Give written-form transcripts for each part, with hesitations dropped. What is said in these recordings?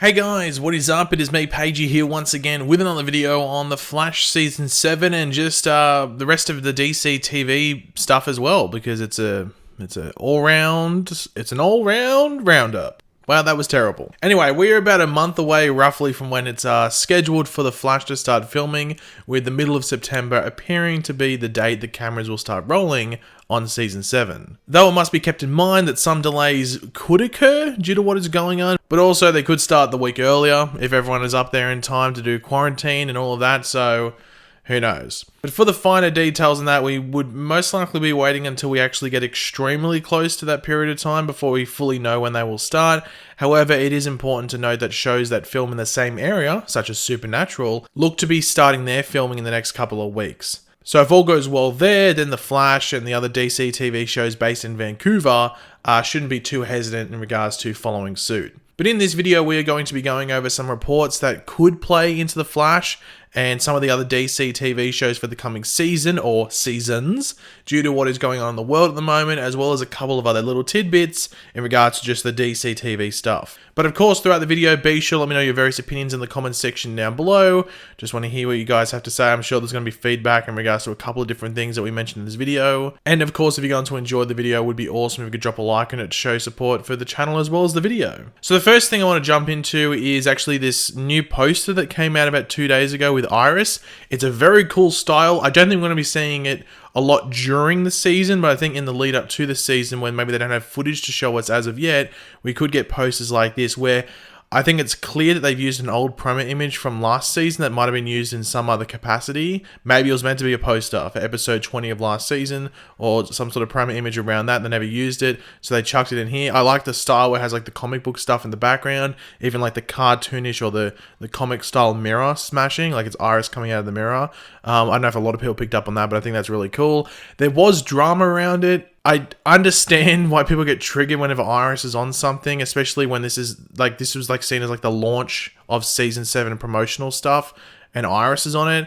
Hey guys, what is up? It is me, Pagey, here once again with another video on The Flash Season 7 and just the rest of the DC TV stuff as well, because it's an all-round roundup. Wow, that was terrible. Anyway, we're about a month away roughly from when it's scheduled for The Flash to start filming, with the middle of September appearing to be the date the cameras will start rolling on Season 7. Though it must be kept in mind that some delays could occur due to what is going on, but also they could start the week earlier if everyone is up there in time to do quarantine and all of that, so who knows. But for the finer details on that, we would most likely be waiting until we actually get extremely close to that period of time before we fully know when they will start. However, it is important to note that shows that film in the same area, such as Supernatural, look to be starting their filming in the next couple of weeks. So if all goes well there, then The Flash and the other DC TV shows based in Vancouver shouldn't be too hesitant in regards to following suit. But in this video, we are going to be going over some reports that could play into The Flash and some of the other DC TV shows for the coming season or seasons due to what is going on in the world at the moment, as well as a couple of other little tidbits in regards to just the DC TV stuff. But of course, throughout the video, be sure to let me know your various opinions in the comments section down below. Just want to hear what you guys have to say. I'm sure there's going to be feedback in regards to a couple of different things that we mentioned in this video. And of course, if you're going to enjoy the video, it would be awesome if you could drop a like on it to show support for the channel as well as the video. So the first thing I want to jump into is actually this new poster that came out about 2 days ago with Iris. It's a very cool style. I don't think we're going to be seeing it a lot during the season, but I think in the lead up to the season, when maybe they don't have footage to show us as of yet, we could get posters like this where I think it's clear that they've used an old promo image from last season that might have been used in some other capacity. Maybe it was meant to be a poster for episode 20 of last season or some sort of promo image around that. They never used it, so they chucked it in here. I like the style where it has like the comic book stuff in the background, even like the cartoonish or the comic style mirror smashing, like it's Iris coming out of the mirror. I don't know if a lot of people picked up on that, but I think that's really cool. There was drama around it. I understand why people get triggered whenever Iris is on something, especially when this was like seen as like the launch of season 7 promotional stuff and Iris is on it.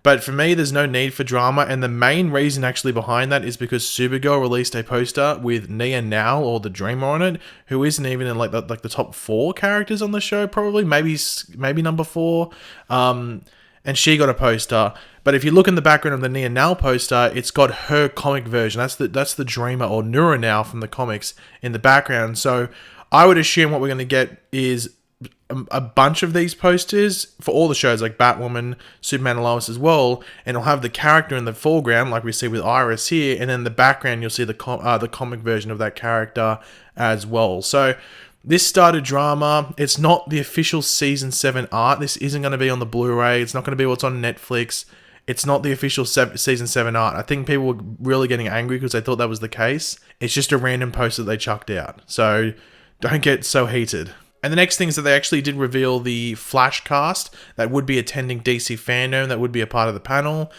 But for me, there's no need for drama, and the main reason actually behind that is because Supergirl released a poster with Nia Now, or the Dreamer, on it, who isn't even in like the top 4 characters on the show, probably maybe number 4. And she got a poster. But if you look in the background of the Nia Now poster, it's got her comic version. That's the Dreamer or Nura Now from the comics in the background. So I would assume what we're going to get is a bunch of these posters for all the shows, like Batwoman, Superman and Lois as well, and it'll have the character in the foreground like we see with Iris here, and then in the background you'll see the comic version of that character as well. So this started drama. It's not the official season 7 art. This isn't going to be on the Blu-ray. It's not going to be what's on Netflix. It's not the official season 7 art. I think people were really getting angry because they thought that was the case. It's just a random poster that they chucked out. So don't get so heated. And the next thing is that they actually did reveal the Flash cast that would be attending DC FanDome, that would be a part of the panel.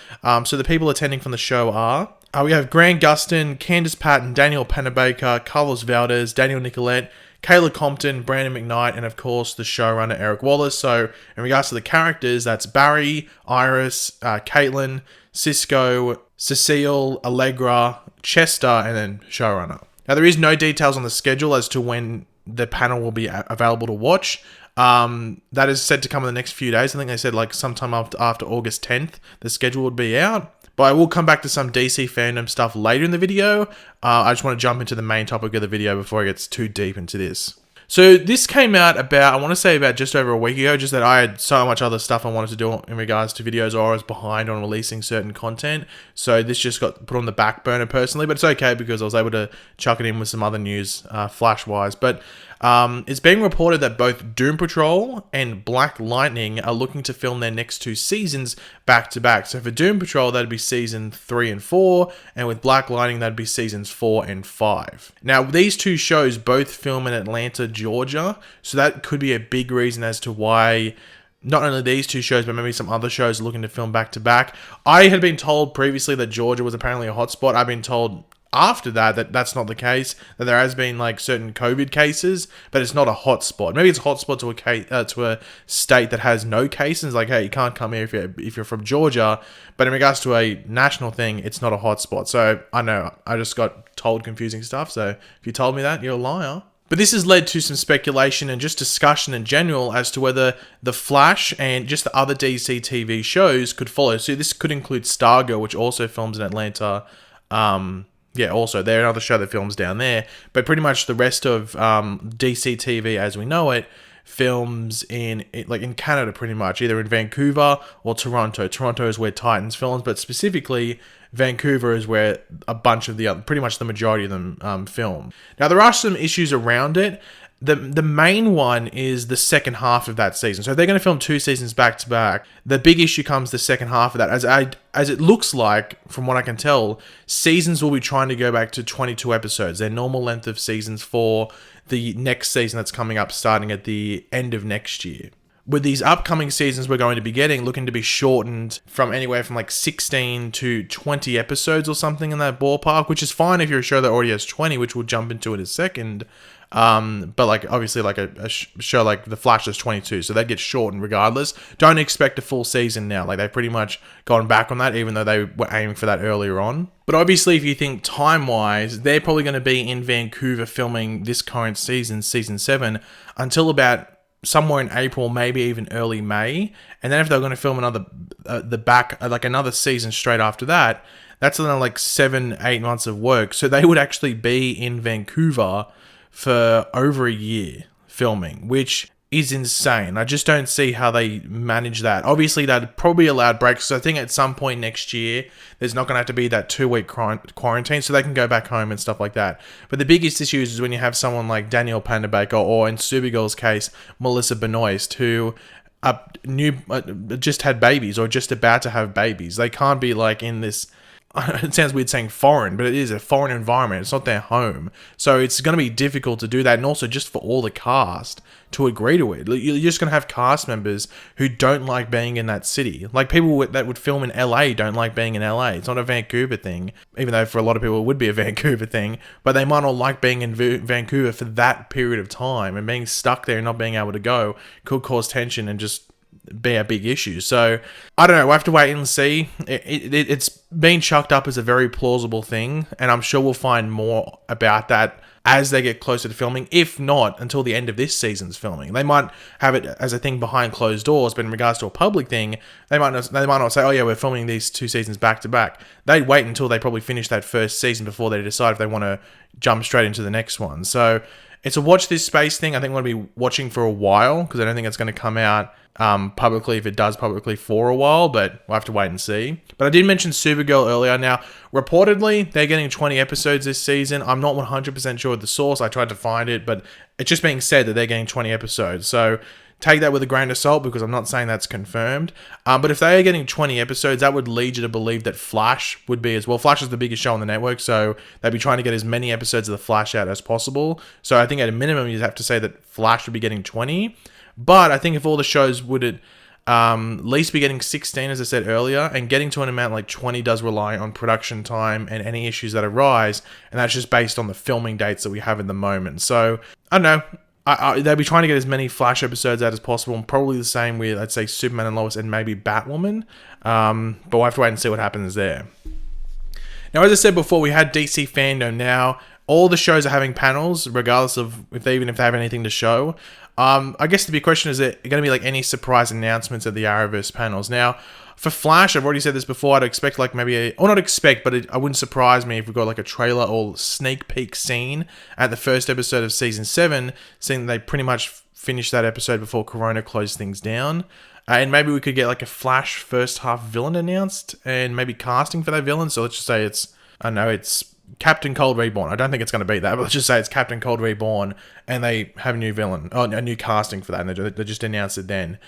So the people attending from the show are... we have Grant Gustin, Candice Patton, Daniel Panabaker, Carlos Valdez, Daniel Nicolette, Kayla Compton, Brandon McKnight, and of course the showrunner Eric Wallace. So in regards to the characters, that's Barry, Iris, Caitlin, Cisco, Cecile, Allegra, Chester, and then showrunner. Now there is no details on the schedule as to when the panel will be available to watch. That is said to come in the next few days. I think they said like sometime after August 10th, the schedule would be out. But I will come back to some DC FanDome stuff later in the video. I just want to jump into the main topic of the video before I get too deep into this. So this came out about, I want to say about just over a week ago, just that I had so much other stuff I wanted to do in regards to videos, or I was behind on releasing certain content. So this just got put on the back burner personally, but it's okay because I was able to chuck it in with some other news flash-wise. But it's being reported that both Doom Patrol and Black Lightning are looking to film their next 2 seasons back-to-back. So for Doom Patrol, that'd be season 3 and 4, and with Black Lightning, that'd be seasons 4 and 5. Now, these 2 shows both film in Atlanta, Georgia, so that could be a big reason as to why not only these 2 shows, but maybe some other shows are looking to film back-to-back. I had been told previously that Georgia was apparently a hotspot. I've been told after that's not the case, that there has been like certain COVID cases, but it's not a hotspot. Maybe it's a hotspot to a state that has no cases, like, hey, you can't come here if you're from Georgia. But in regards to a national thing, it's not a hotspot. So I know I just got told confusing stuff. So if you told me that, you're a liar. But this has led to some speculation and just discussion in general as to whether The Flash and just the other DC TV shows could follow. So this could include Stargirl, which also films in Atlanta. Also, they're another show that films down there. But pretty much the rest of DC TV as we know it films in Canada pretty much, either in Vancouver or Toronto. Toronto is where Titans films, but specifically Vancouver is where a bunch of pretty much the majority of them film. Now, there are some issues around it. The main one is the second half of that season. So they're going to film 2 seasons back to back. The big issue comes the second half of that. As it looks like, from what I can tell, seasons will be trying to go back to 22 episodes. Their normal length of seasons for the next season that's coming up starting at the end of next year. With these upcoming seasons we're going to be getting, looking to be shortened from anywhere from 16 to 20 episodes or something in that ballpark, which is fine if you're a show that already has 20, which we'll jump into in a second. But obviously a show like The Flash is 22, so that gets shortened regardless. Don't expect a full season now. They've pretty much gone back on that, even though they were aiming for that earlier on. But obviously, if you think time-wise, they're probably going to be in Vancouver filming this current season, season 7, until about somewhere in April, maybe even early May. And then if they're going to film another season straight after that, that's another 7-8 months of work. So they would actually be in Vancouver for over a year filming, which is insane. I just don't see how they manage that. Obviously, they'd probably allow breaks. So I think at some point next year, there's not going to have to be that 2-week quarantine, so they can go back home and stuff like that. But the biggest issue is when you have someone like Danielle Panabaker, or in Supergirl's case, Melissa Benoist, who just had babies or just about to have babies. They can't be in this... It sounds weird saying foreign, but it is a foreign environment. It's not their home. So it's going to be difficult to do that. And also just for all the cast to agree to it. You're just going to have cast members who don't like being in that city. People that would film in LA don't like being in LA. It's not a Vancouver thing, even though for a lot of people it would be a Vancouver thing. But they might not like being in Vancouver for that period of time. And being stuck there and not being able to go could cause tension and just be a big issue. So I don't know, we'll have to wait and see. It's been chucked up as a very plausible thing, and I'm sure we'll find more about that as they get closer to filming, if not until the end of this season's filming. They might have it as a thing behind closed doors, but in regards to a public thing, they might not say, oh yeah, we're filming these 2 seasons back to back. They'd wait until they probably finish that first season before they decide if they want to jump straight into the next one. So it's a watch this space thing. I think we're going to be watching for a while, because I don't think it's going to come out publicly, if it does publicly, for a while, but we'll have to wait and see. But I did mention Supergirl earlier. Now, reportedly, they're getting 20 episodes this season. I'm not 100% sure of the source. I tried to find it, but it's just being said that they're getting 20 episodes. So take that with a grain of salt, because I'm not saying that's confirmed. But if they are getting 20 episodes, that would lead you to believe that Flash would be as well. Flash is the biggest show on the network, so they'd be trying to get as many episodes of The Flash out as possible. So I think at a minimum, you'd have to say that Flash would be getting 20. But I think if all the shows would at least be getting 16, as I said earlier, and getting to an amount like 20 does rely on production time and any issues that arise, and that's just based on the filming dates that we have at the moment. So, I don't know. They'll be trying to get as many Flash episodes out as possible, and probably the same with, I'd say, Superman and Lois and maybe Batwoman. But we'll have to wait and see what happens there. Now, as I said before, we had DC FanDome. Now, all the shows are having panels, regardless of if they have anything to show. I guess the big question is, there going to be any surprise announcements at the Arrowverse panels? Now, for Flash, I've already said this before, I'd expect I wouldn't surprise me if we got a trailer or sneak peek scene at the first episode of season 7, seeing they pretty much finished that episode before Corona closed things down. And maybe we could get a Flash first half villain announced, and maybe casting for that villain. So let's just say it's Captain Cold Reborn. I don't think it's going to be that, but let's just say it's Captain Cold Reborn, and they have a new villain, a new casting for that, and they just announced it then,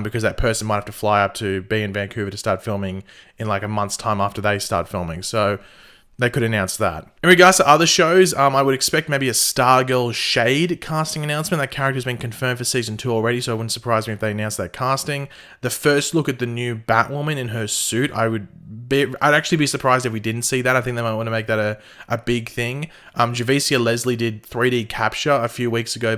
because that person might have to fly up to be in Vancouver to start filming in a month's time after they start filming. So they could announce that. In regards to other shows, I would expect maybe a Stargirl Shade casting announcement. That character's been confirmed for season 2 already, so it wouldn't surprise me if they announced that casting. The first look at the new Batwoman in her suit, I'd actually be surprised if we didn't see that. I think they might want to make that a big thing. Javicia Leslie did 3D capture a few weeks ago,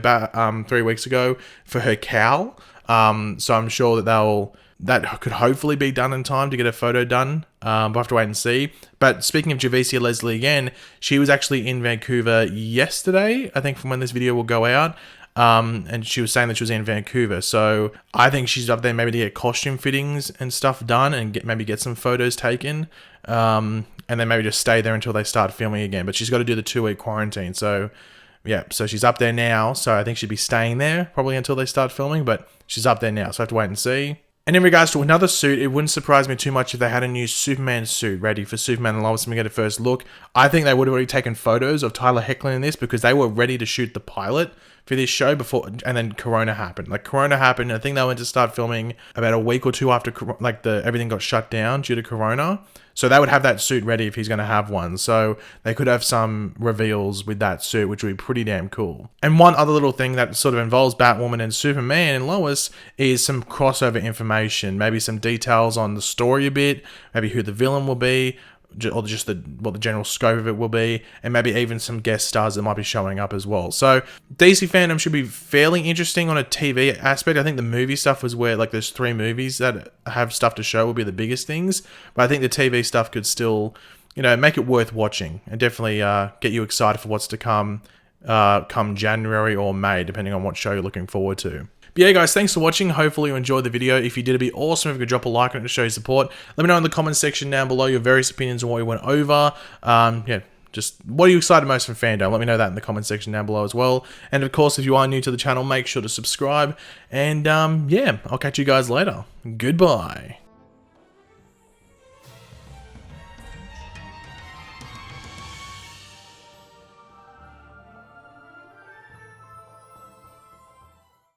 3 weeks ago, for her cowl. So I'm sure that they'll that could hopefully be done in time to get a photo done. We'll have to wait and see. But speaking of Javicia Leslie again, she was actually in Vancouver yesterday, I think, from when this video will go out. And she was saying that she was in Vancouver. So I think she's up there maybe to get costume fittings and stuff done and maybe get some photos taken. And then maybe just stay there until they start filming again. But she's got to do the 2-week quarantine. So yeah, so she's up there now. So I think she'd be staying there probably until they start filming. But she's up there now. So I have to wait and see. And in regards to another suit, it wouldn't surprise me too much if they had a new Superman suit ready for Superman and Lois when we get a first look. I think they would have already taken photos of Tyler Hoechlin in this because they were ready to shoot the pilot for this show before, and then Corona happened. Like, Corona happened, I think they went to start filming about a week or two after everything got shut down due to Corona. So they would have that suit ready if he's going to have one. So they could have some reveals with that suit, which would be pretty damn cool. And one other little thing that sort of involves Batwoman and Superman and Lois is some crossover information. Maybe some details on the story a bit, maybe who the villain will be, or just what the general scope of it will be, and maybe even some guest stars that might be showing up as well. So DC FanDome should be fairly interesting on a TV aspect. I think the movie stuff was where, like, there's 3 movies that have stuff to show will be the biggest things, but I think the TV stuff could still, you know, make it worth watching and definitely get you excited for what's to come January or May, depending on what show you're looking forward to. But yeah, guys, thanks for watching. Hopefully you enjoyed the video. If you did, it'd be awesome if you could drop a like on it to show your support. Let me know in the comment section down below your various opinions on what we went over. Yeah, just what are you excited most from FanDome? Let me know that in the comment section down below as well. And of course, if you are new to the channel, make sure to subscribe. And yeah, I'll catch you guys later. Goodbye.